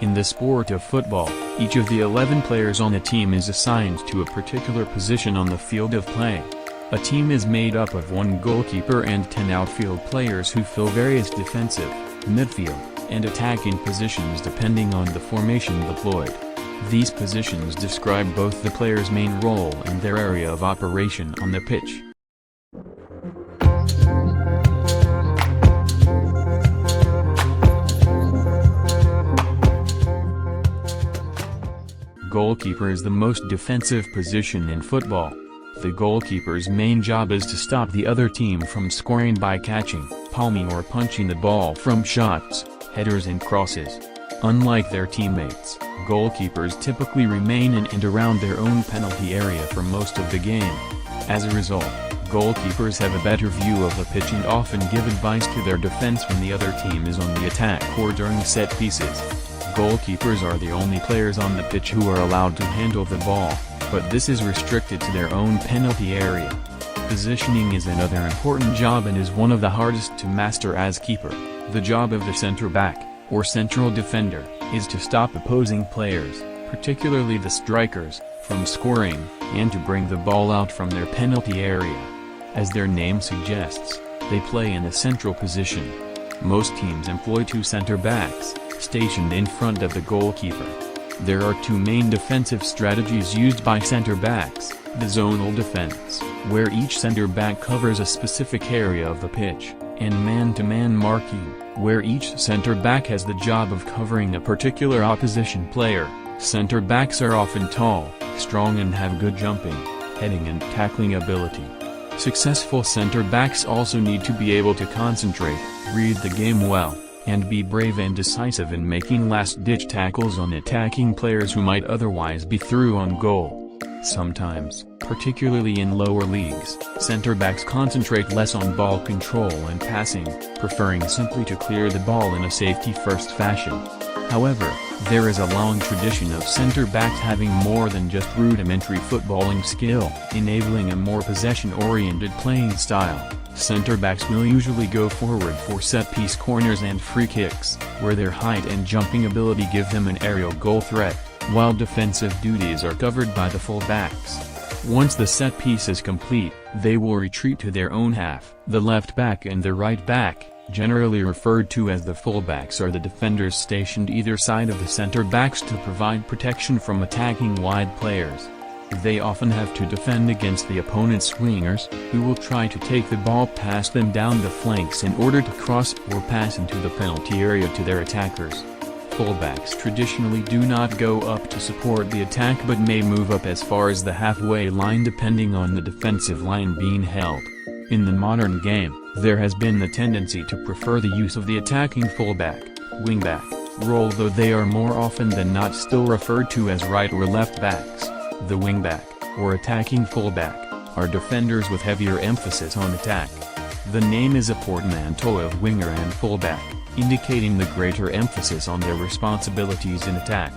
In the sport of football, each of the 11 players on a team is assigned to a particular position on the field of play. A team is made up of one goalkeeper and 10 outfield players who fill various defensive, midfield, and attacking positions depending on the formation deployed. These positions describe both the player's main role and their area of operation on the pitch. Goalkeeper is the most defensive position in football. The goalkeeper's main job is to stop the other team from scoring by catching, palming or punching the ball from shots, headers and crosses. Unlike their teammates, goalkeepers typically remain in and around their own penalty area for most of the game. As a result, goalkeepers have a better view of the pitch and often give advice to their defense when the other team is on the attack or during set pieces. Goalkeepers are the only players on the pitch who are allowed to handle the ball, but this is restricted to their own penalty area. Positioning is another important job and is one of the hardest to master as keeper. The job of the center back, or central defender, is to stop opposing players, particularly the strikers, from scoring, and to bring the ball out from their penalty area. As their name suggests, they play in a central position. Most teams employ two center backs, stationed in front of the goalkeeper. There are two main defensive strategies used by center backs: the zonal defense, where each center back covers a specific area of the pitch, and man-to-man marking, where each center back has the job of covering a particular opposition player. Center backs are often tall, strong and have good jumping, heading and tackling ability. Successful center backs also need to be able to concentrate, read the game well, and be brave and decisive in making last-ditch tackles on attacking players who might otherwise be through on goal. Sometimes, particularly in lower leagues, center backs concentrate less on ball control and passing, preferring simply to clear the ball in a safety-first fashion. However, there is a long tradition of center backs having more than just rudimentary footballing skill, enabling a more possession-oriented playing style. Center backs will usually go forward for set-piece corners and free kicks, where their height and jumping ability give them an aerial goal threat, while defensive duties are covered by the full-backs. Once the set piece is complete, they will retreat to their own half. The left back and the right back, generally referred to as the full-backs, are the defenders stationed either side of the center backs to provide protection from attacking wide players. They often have to defend against the opponent's wingers, who will try to take the ball past them down the flanks in order to cross or pass into the penalty area to their attackers. Fullbacks traditionally do not go up to support the attack but may move up as far as the halfway line depending on the defensive line being held. In the modern game, there has been the tendency to prefer the use of the attacking fullback, wingback, role, though they are more often than not still referred to as right or left backs. The wingback, or attacking fullback, are defenders with heavier emphasis on attack. The name is a portmanteau of winger and fullback, indicating the greater emphasis on their responsibilities in attack.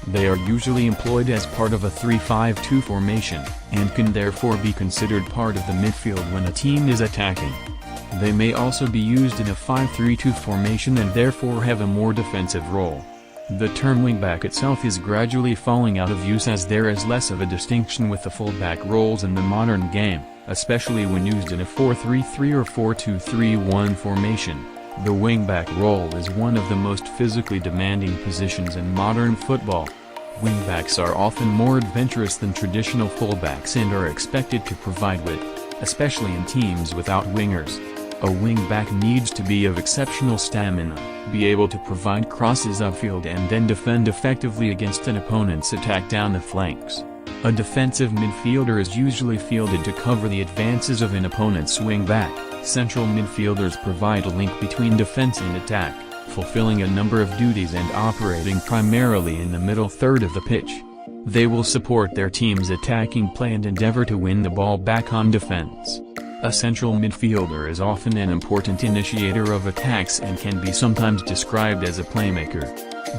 They are usually employed as part of a 3-5-2 formation, and can therefore be considered part of the midfield when a team is attacking. They may also be used in a 5-3-2 formation and therefore have a more defensive role. The term wingback itself is gradually falling out of use as there is less of a distinction with the fullback roles in the modern game, especially when used in a 4-3-3 or 4-2-3-1 formation. The wingback role is one of the most physically demanding positions in modern football. Wingbacks are often more adventurous than traditional fullbacks and are expected to provide width, especially in teams without wingers. A wingback needs to be of exceptional stamina, be able to provide crosses upfield and then defend effectively against an opponent's attack down the flanks. A defensive midfielder is usually fielded to cover the advances of an opponent's wingback. Central midfielders provide a link between defense and attack, fulfilling a number of duties and operating primarily in the middle third of the pitch. They will support their team's attacking play and endeavor to win the ball back on defense. A central midfielder is often an important initiator of attacks and can be sometimes described as a playmaker.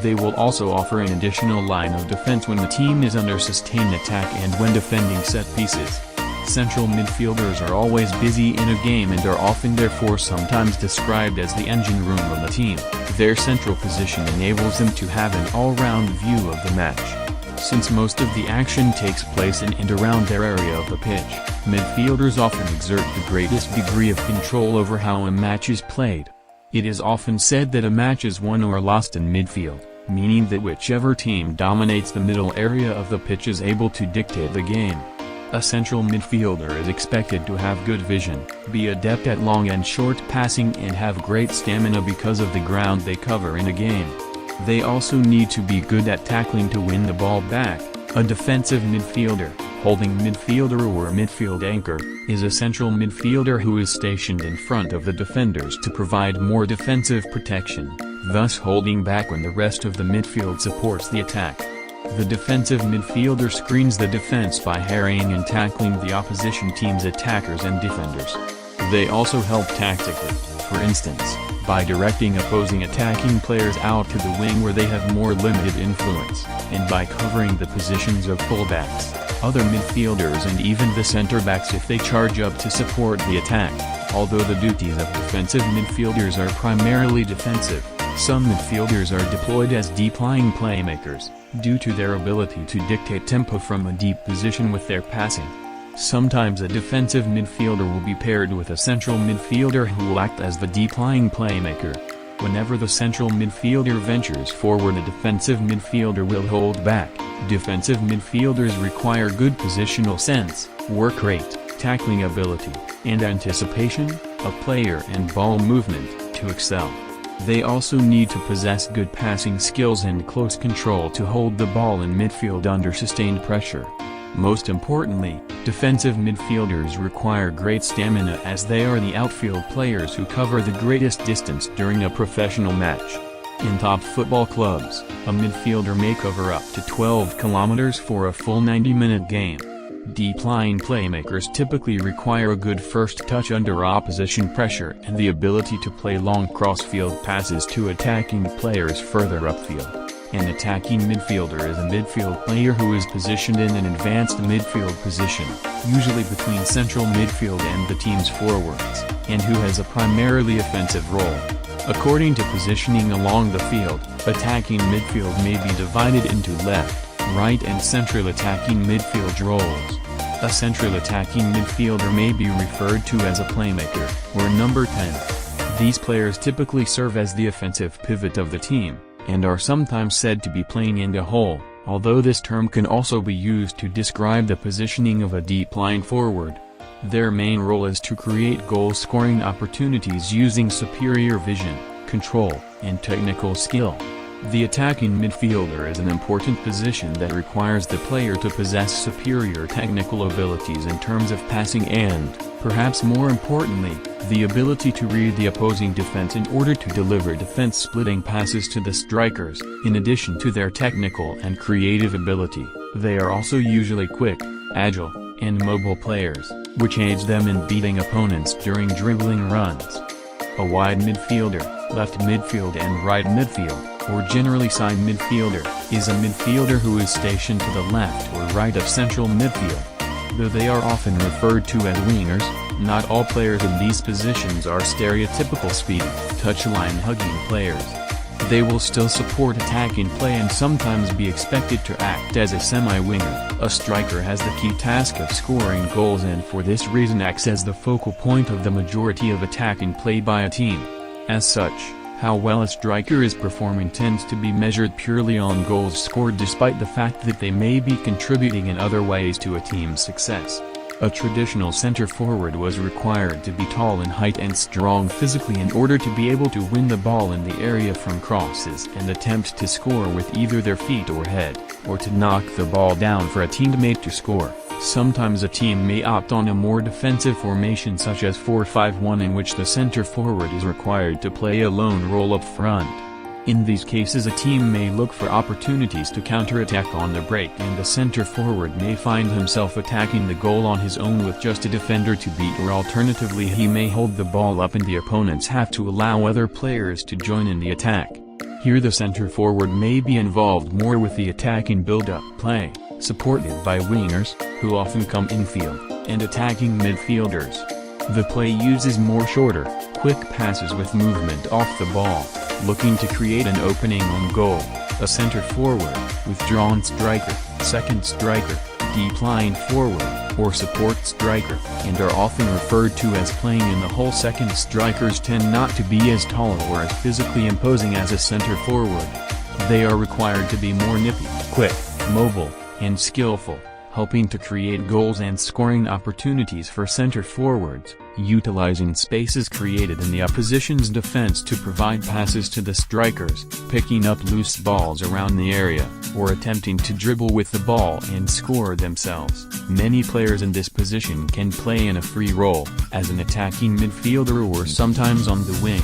They will also offer an additional line of defense when the team is under sustained attack and when defending set pieces. Central midfielders are always busy in a game and are often therefore sometimes described as the engine room of the team. Their central position enables them to have an all-round view of the match. Since most of the action takes place in and around their area of the pitch, midfielders often exert the greatest degree of control over how a match is played. It is often said that a match is won or lost in midfield, meaning that whichever team dominates the middle area of the pitch is able to dictate the game. A central midfielder is expected to have good vision, be adept at long and short passing and have great stamina because of the ground they cover in a game. They also need to be good at tackling to win the ball back. A defensive midfielder, holding midfielder or midfield anchor, is a central midfielder who is stationed in front of the defenders to provide more defensive protection, thus holding back when the rest of the midfield supports the attack. The defensive midfielder screens the defense by harrying and tackling the opposition team's attackers and defenders. They also help tactically, for instance, by directing opposing attacking players out to the wing where they have more limited influence, and by covering the positions of fullbacks, other midfielders and even the center-backs if they charge up to support the attack. Although the duties of defensive midfielders are primarily defensive, some midfielders are deployed as deep-lying playmakers, due to their ability to dictate tempo from a deep position with their passing. Sometimes a defensive midfielder will be paired with a central midfielder who will act as the deep-lying playmaker. Whenever the central midfielder ventures forward, a defensive midfielder will hold back. Defensive midfielders require good positional sense, work rate, tackling ability, and anticipation, of player and ball movement, to excel. They also need to possess good passing skills and close control to hold the ball in midfield under sustained pressure. Most importantly, defensive midfielders require great stamina as they are the outfield players who cover the greatest distance during a professional match. In top football clubs, a midfielder may cover up to 12 kilometers for a full 90-minute game. Deep-lying playmakers typically require a good first touch under opposition pressure and the ability to play long cross-field passes to attacking players further upfield. An attacking midfielder is a midfield player who is positioned in an advanced midfield position, usually between central midfield and the team's forwards, and who has a primarily offensive role. According to positioning along the field, attacking midfield may be divided into left, right and central attacking midfield roles. A central attacking midfielder may be referred to as a playmaker, or number 10. These players typically serve as the offensive pivot of the team, and are sometimes said to be playing in the hole, although this term can also be used to describe the positioning of a deep-lying forward. Their main role is to create goal-scoring opportunities using superior vision, control, and technical skill. The attacking midfielder is an important position that requires the player to possess superior technical abilities in terms of passing and, perhaps more importantly, the ability to read the opposing defense in order to deliver defense-splitting passes to the strikers. In addition to their technical and creative ability, they are also usually quick, agile, and mobile players, which aids them in beating opponents during dribbling runs. A wide midfielder, left midfield and right midfield, or generally side midfielder, is a midfielder who is stationed to the left or right of central midfield. Though they are often referred to as wingers, not all players in these positions are stereotypical speedy, touchline-hugging players. They will still support attacking play and sometimes be expected to act as a semi-winger. A striker has the key task of scoring goals and for this reason acts as the focal point of the majority of attacking play by a team. As such, how well a striker is performing tends to be measured purely on goals scored despite the fact that they may be contributing in other ways to a team's success. A traditional center forward was required to be tall in height and strong physically in order to be able to win the ball in the area from crosses and attempt to score with either their feet or head, or to knock the ball down for a teammate to score. Sometimes a team may opt on a more defensive formation such as 4-5-1 in which the center forward is required to play a lone role up front. In these cases a team may look for opportunities to counterattack on the break and the center forward may find himself attacking the goal on his own with just a defender to beat, or alternatively he may hold the ball up in the opponent's half to allow other players to join in the attack. Here the center forward may be involved more with the attacking build-up play, supported by wingers, who often come infield. and attacking midfielders. The play uses more shorter, quick passes with movement off the ball, looking to create an opening on goal. A center forward, withdrawn striker, second striker, deep line forward, or support striker, and are often referred to as playing in the hole. Second strikers tend not to be as tall or as physically imposing as a center forward. They are required to be more nippy, quick, mobile, and skillful, helping to create goals and scoring opportunities for center forwards, utilizing spaces created in the opposition's defense to provide passes to the strikers, picking up loose balls around the area, or attempting to dribble with the ball and score themselves. Many players in this position can play in a free role, as an attacking midfielder or sometimes on the wing.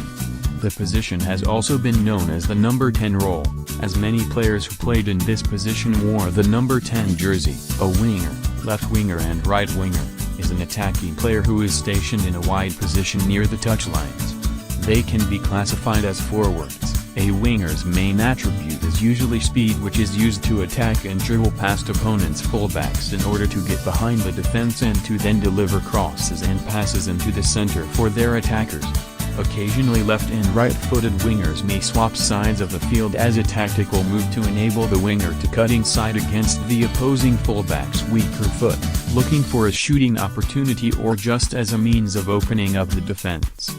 The position has also been known as the number 10 role, as many players who played in this position wore the number 10 jersey. A winger, left winger and right winger, is an attacking player who is stationed in a wide position near the touchlines. They can be classified as forwards. A winger's main attribute is usually speed, which is used to attack and dribble past opponents' fullbacks in order to get behind the defense and to then deliver crosses and passes into the center for their attackers. Occasionally left and right-footed wingers may swap sides of the field as a tactical move to enable the winger to cut inside against the opposing fullback's weaker foot, looking for a shooting opportunity or just as a means of opening up the defense.